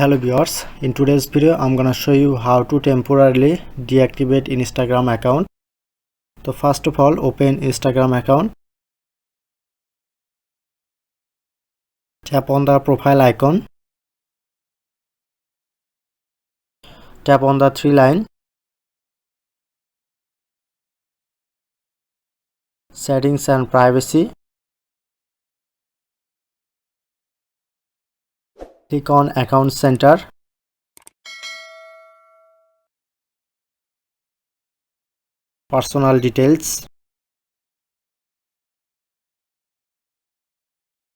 Hello viewers, in today's video I'm gonna show you how to temporarily deactivate Instagram account. So first of all, open Instagram account, tap on the profile icon, tap on the three line, settings and privacy, click on account center, personal details,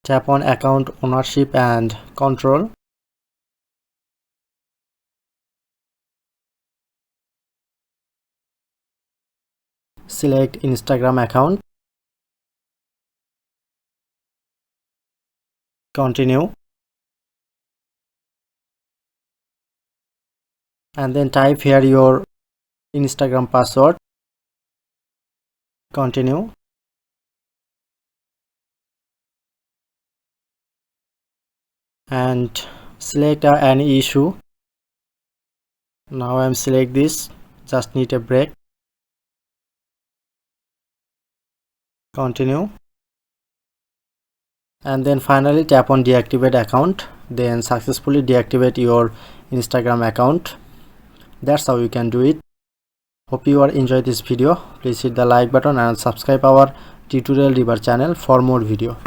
tap on account ownership and control, select Instagram account, continue, and then type here your Instagram password, continue, and select any issue. Now I'm select this, just need a break, continue, and then finally tap on deactivate account, then successfully deactivate your Instagram account. That's how you can do it. Hope you are enjoy this video. Please hit the like button and subscribe our tutorial river channel for more video.